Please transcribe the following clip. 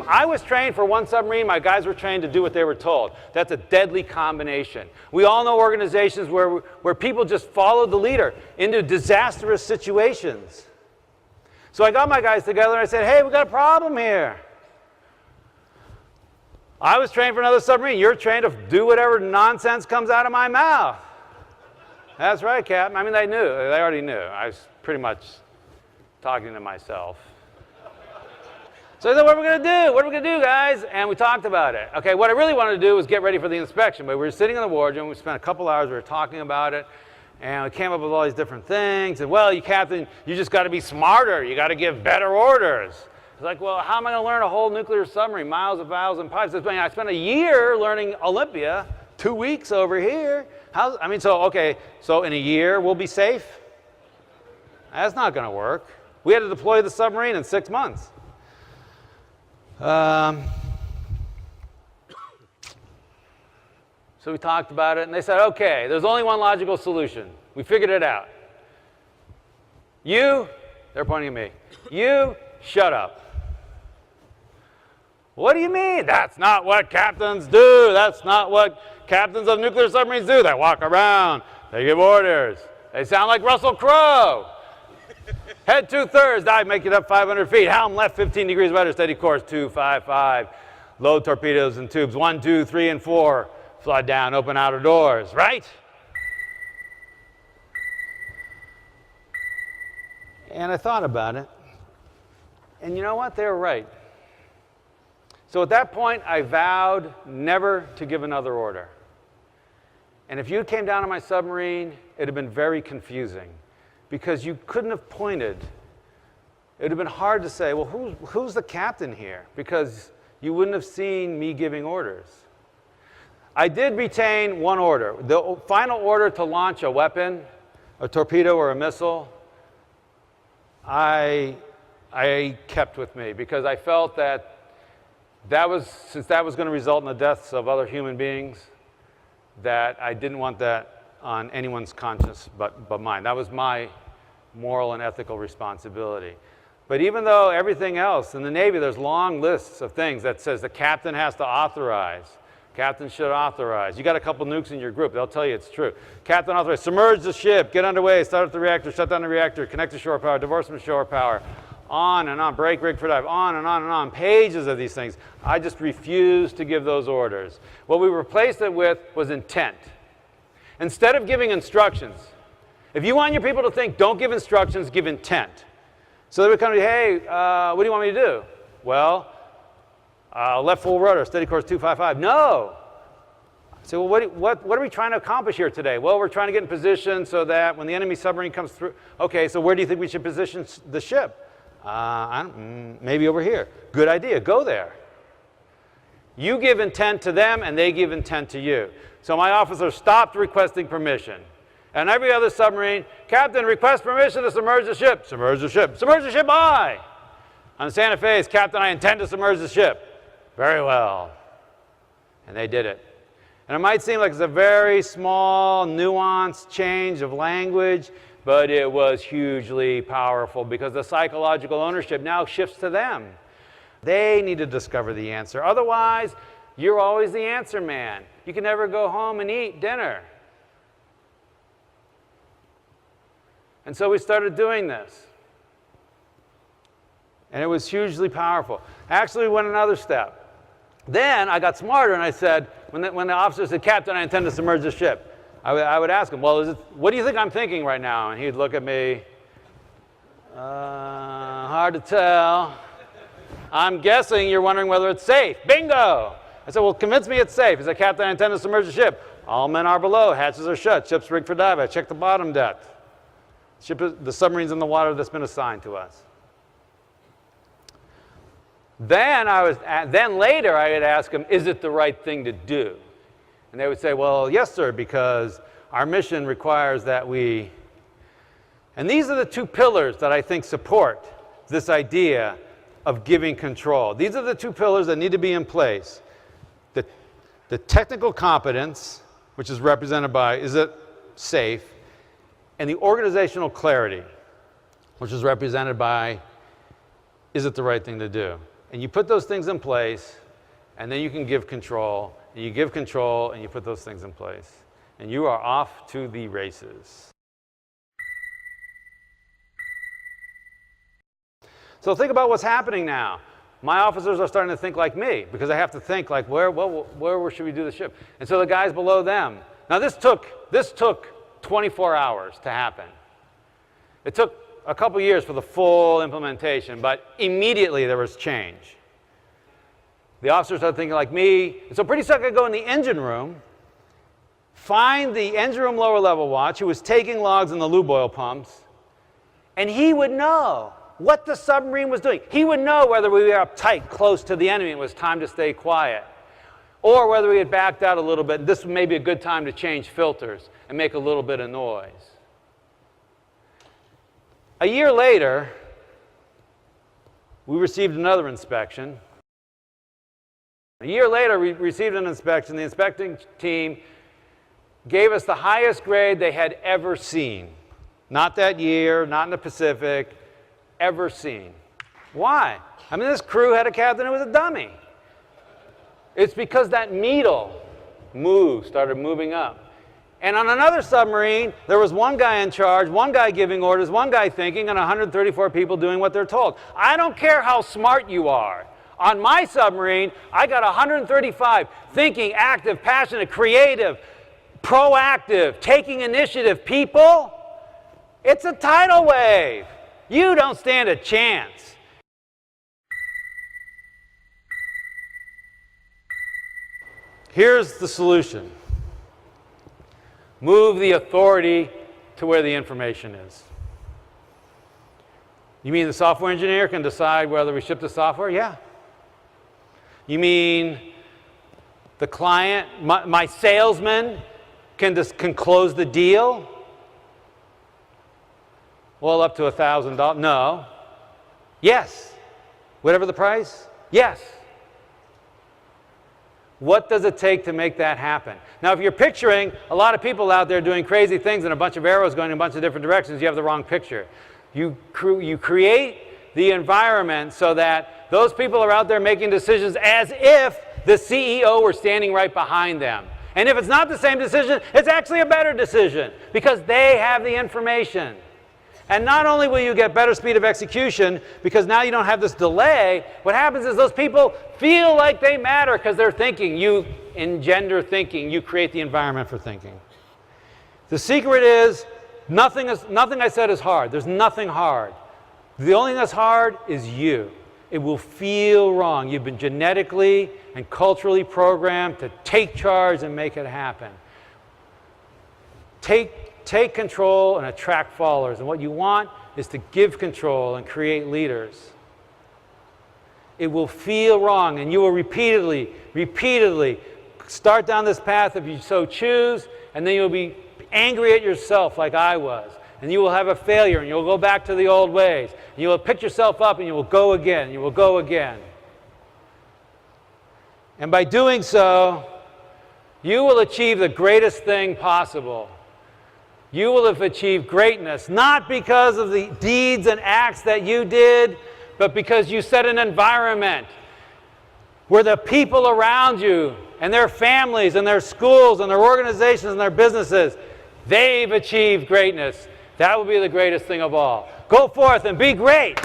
I was trained for one submarine, my guys were trained to do what they were told. That's a deadly combination. We all know organizations where people just followed the leader into disastrous situations. So I got my guys together and I said, hey, we got a problem here. I was trained for another submarine. You're trained to do whatever nonsense comes out of my mouth. That's right, Captain. I mean, they knew. They already knew. I was pretty much talking to myself. So I said, what are we going to do? What are we going to do, guys? And we talked about it. Okay, what I really wanted to do was get ready for the inspection. But we were sitting in the wardroom. We spent a couple hours. We were talking about it. And we came up with all these different things. And, well, you Captain, you just got to be smarter. You got to give better orders. It's like, well, how am I going to learn a whole nuclear submarine, miles of valves and pipes? I spent a year learning Olympia, 2 weeks over here. So in a year we'll be safe? That's not going to work. We had to deploy the submarine in 6 months. So we talked about it, and they said, okay, there's only one logical solution. We figured it out. You, they're pointing at me, you shut up. What do you mean? That's not what captains do. That's not what captains of nuclear submarines do. They walk around. They give orders. They sound like Russell Crowe. Head 2/3, dive, make it up 500 feet. Helm left 15 degrees rudder, steady course 255. Load torpedoes and tubes 1, 2, 3, and 4. Flood down, open outer doors, right? And I thought about it. And you know what? They were right. So at that point, I vowed never to give another order. And if you came down on my submarine, it would have been very confusing because you couldn't have pointed. It would have been hard to say, well, who's the captain here? Because you wouldn't have seen me giving orders. I did retain one order. The final order to launch a weapon, a torpedo or a missile, I kept with me because I felt that since that was going to result in the deaths of other human beings, that I didn't want that on anyone's conscience but mine. That was my moral and ethical responsibility. But even though everything else, in the Navy, there's long lists of things that says the captain has to authorize. Captain should authorize. You got a couple nukes in your group, they'll tell you it's true. Captain authorize, submerge the ship, get underway, start up the reactor, shut down the reactor, connect to shore power, divorce from shore power. On and on, break rig for dive, on and on and on, pages of these things. I just refused to give those orders. What we replaced it with was intent. Instead of giving instructions, if you want your people to think, don't give instructions, give intent. So they would come to you, hey, what do you want me to do? Well, left full rudder, steady course 255. No. I say, well, what are we trying to accomplish here today? Well, we're trying to get in position so that when the enemy submarine comes through, okay, so where do you think we should position the ship? Maybe over here. Good idea. Go there. You give intent to them, and they give intent to you. So my officer stopped requesting permission. And every other submarine, Captain, request permission to submerge the ship. Submerge the ship. Submerge the ship, aye. On Santa Fe, Captain, I intend to submerge the ship. Very well. And they did it. And it might seem like it's a very small, nuanced change of language, but it was hugely powerful because the psychological ownership now shifts to them. They need to discover the answer. Otherwise, you're always the answer man. You can never go home and eat dinner. And so we started doing this. And it was hugely powerful. Actually, we went another step. Then I got smarter and I said, when the officer said, Captain, I intend to submerge the ship, I would ask him, well, what do you think I'm thinking right now? And he'd look at me, hard to tell. I'm guessing you're wondering whether it's safe. Bingo! I said, well, convince me it's safe. He said, Captain, I intend to submerge the ship. All men are below, hatches are shut, ship's rigged for dive. I checked the bottom depth. The submarine's in the water that's been assigned to us. Then later I would ask them, is it the right thing to do? And they would say, well, yes, sir, because our mission requires that we... And these are the two pillars that I think support this idea of giving control. These are the two pillars that need to be in place. The technical competence, which is represented by, is it safe? And the organizational clarity, which is represented by, is it the right thing to do? And you put those things in place, and then you can give control. And you give control, and you put those things in place. And you are off to the races. So think about what's happening now. My officers are starting to think like me, because I have to think like, where should we do the ship? And so the guys below them. Now this took 24 hours to happen. It took a couple years for the full implementation, but immediately there was change. The officers started thinking like me. And so pretty soon I could go in the engine room, find the engine room lower level watch who was taking logs in the lube oil pumps, and he would know what the submarine was doing. He would know whether we were up tight, close to the enemy, and it was time to stay quiet, or whether we had backed out a little bit, and this may be a good time to change filters and make a little bit of noise. A year later, we received another inspection. A year later, we received an inspection. The inspecting team gave us the highest grade they had ever seen. Not that year, not in the Pacific, ever seen. Why? I mean, this crew had a captain who was a dummy. It's because that needle started moving up. And on another submarine, there was one guy in charge, one guy giving orders, one guy thinking, and 134 people doing what they're told. I don't care how smart you are. On my submarine, I got 135 thinking, active, passionate, creative, proactive, taking initiative people. It's a tidal wave. You don't stand a chance. Here's the solution. Move the authority to where the information is. You mean the software engineer can decide whether we ship the software? Yeah. You mean the client, my salesman can close the deal? Well, up to $1,000. No. Yes. Whatever the price? Yes. What does it take to make that happen? Now, if you're picturing a lot of people out there doing crazy things and a bunch of arrows going in a bunch of different directions, you have the wrong picture. You create the environment so that those people are out there making decisions as if the CEO were standing right behind them. And if it's not the same decision, it's actually a better decision because they have the information. And not only will you get better speed of execution, because now you don't have this delay, what happens is those people feel like they matter because they're thinking. You engender thinking. You create the environment for thinking. The secret is nothing I said is hard. There's nothing hard. The only thing that's hard is you. It will feel wrong. You've been genetically and culturally programmed to take charge and make it happen. Take control and attract followers. And what you want is to give control and create leaders. It will feel wrong, and you will repeatedly start down this path if you so choose, and then you'll be angry at yourself like I was. And you will have a failure, and you'll go back to the old ways. And you will pick yourself up, and you will go again. You will go again. And by doing so, you will achieve the greatest thing possible. You will have achieved greatness, not because of the deeds and acts that you did, but because you set an environment where the people around you and their families and their schools and their organizations and their businesses, they've achieved greatness. That will be the greatest thing of all. Go forth and be great.